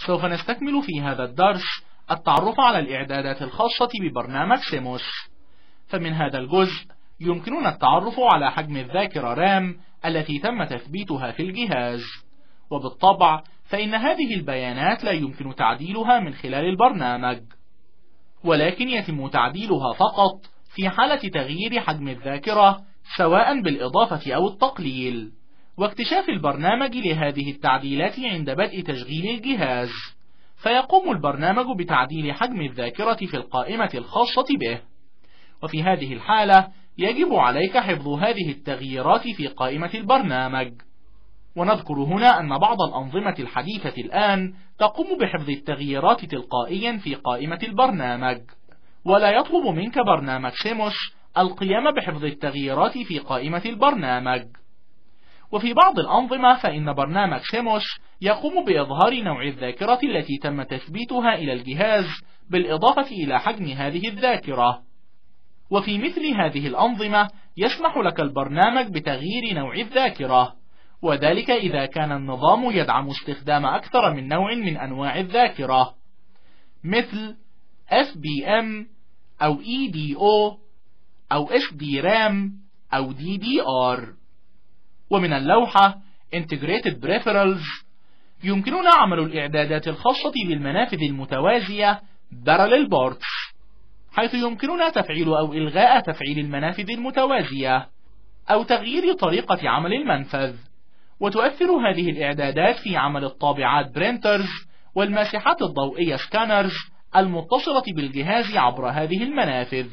سوف نستكمل في هذا الدرس التعرف على الإعدادات الخاصة ببرنامج سيموس. فمن هذا الجزء يمكننا التعرف على حجم الذاكرة رام التي تم تثبيتها في الجهاز، وبالطبع فإن هذه البيانات لا يمكن تعديلها من خلال البرنامج، ولكن يتم تعديلها فقط في حالة تغيير حجم الذاكرة سواء بالإضافة أو التقليل، واكتشاف البرنامج لهذه التعديلات عند بدء تشغيل الجهاز. فيقوم البرنامج بتعديل حجم الذاكرة في القائمة الخاصة به، وفي هذه الحالة يجب عليك حفظ هذه التغييرات في قائمة البرنامج. ونذكر هنا أن بعض الأنظمة الحديثة الآن تقوم بحفظ التغييرات تلقائيا في قائمة البرنامج، ولا يطلب منك برنامج سيموس القيام بحفظ التغييرات في قائمة البرنامج. وفي بعض الأنظمة فإن برنامج سيموس يقوم بإظهار نوع الذاكرة التي تم تثبيتها إلى الجهاز بالإضافة إلى حجم هذه الذاكرة. وفي مثل هذه الأنظمة يسمح لك البرنامج بتغيير نوع الذاكرة، وذلك إذا كان النظام يدعم استخدام أكثر من نوع من أنواع الذاكرة، مثل FBM أو EDO أو SDRAM أو DDR. ومن اللوحة Integrated Peripherals يمكننا عمل الإعدادات الخاصة بالمنافذ المتوازية Parallel Ports، حيث يمكننا تفعيل أو إلغاء تفعيل المنافذ المتوازية أو تغيير طريقة عمل المنفذ. وتؤثر هذه الإعدادات في عمل الطابعات برينترز والماسحات الضوئية سكانرز المتصلة بالجهاز عبر هذه المنافذ.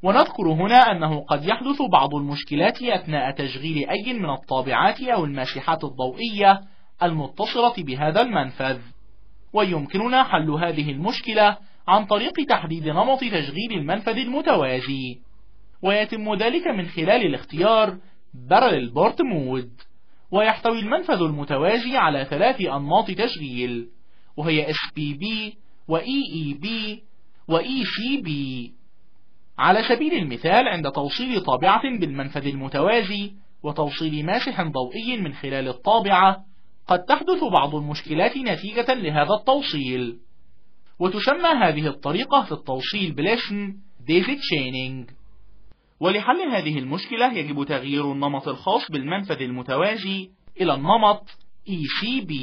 ونذكر هنا أنه قد يحدث بعض المشكلات أثناء تشغيل أي من الطابعات أو الماسحات الضوئية المتصلة بهذا المنفذ، ويمكننا حل هذه المشكلة عن طريق تحديد نمط تشغيل المنفذ المتوازي، ويتم ذلك من خلال الاختيار Parallel Port Mode. ويحتوي المنفذ المتوازي على 3 أنماط تشغيل، وهي SPB و EEB و ECB. على سبيل المثال عند توصيل طابعة بالمنفذ المتوازي وتوصيل ماسح ضوئي من خلال الطابعة قد تحدث بعض المشكلات نتيجة لهذا التوصيل، وتسمى هذه الطريقة في التوصيل بالاسم Daisy Chaining. ولحل هذه المشكلة يجب تغيير النمط الخاص بالمنفذ المتوازي إلى النمط ECB.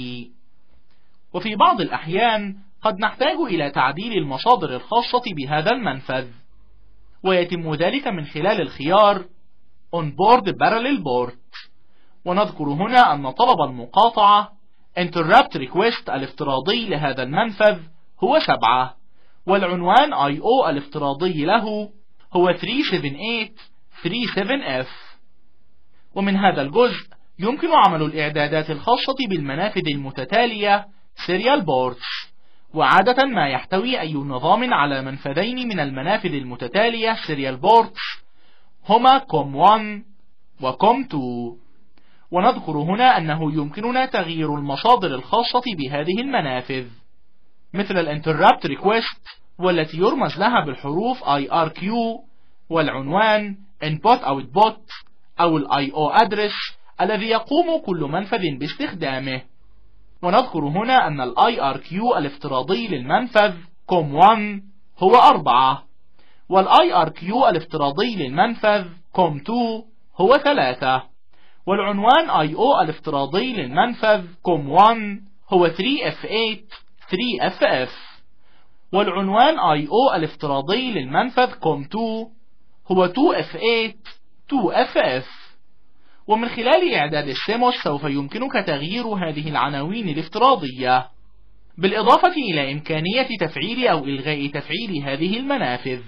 وفي بعض الأحيان قد نحتاج إلى تعديل المصادر الخاصة بهذا المنفذ، ويتم ذلك من خلال الخيار Onboard Parallel Port. ونذكر هنا أن طلب المقاطعة Interrupt Request الافتراضي لهذا المنفذ هو 7، والعنوان I/O الافتراضي له هو 37837F. ومن هذا الجزء يمكن عمل الإعدادات الخاصة بالمنافذ المتتالية Serial Ports، وعادة ما يحتوي أي نظام على منفذين من المنافذ المتتالية Serial Ports هما COM1 و COM2. ونذكر هنا أنه يمكننا تغيير المصادر الخاصة بهذه المنافذ، مثل الانترابت ريكويست والتي يرمز لها بالحروف IRQ، والعنوان input output أو IO address الذي يقوم كل منفذ باستخدامه. ونذكر هنا أن IRQ الافتراضي للمنفذ COM1 هو 4، IRQ الافتراضي للمنفذ COM2 هو 3، والعنوان IO الافتراضي للمنفذ COM1 هو 3F8 3FF، والعنوان IO الافتراضي للمنفذ COM2 هو 2F8 2FF. ومن خلال إعداد السيموس سوف يمكنك تغيير هذه العناوين الافتراضية، بالإضافة إلى إمكانية تفعيل أو إلغاء تفعيل هذه المنافذ.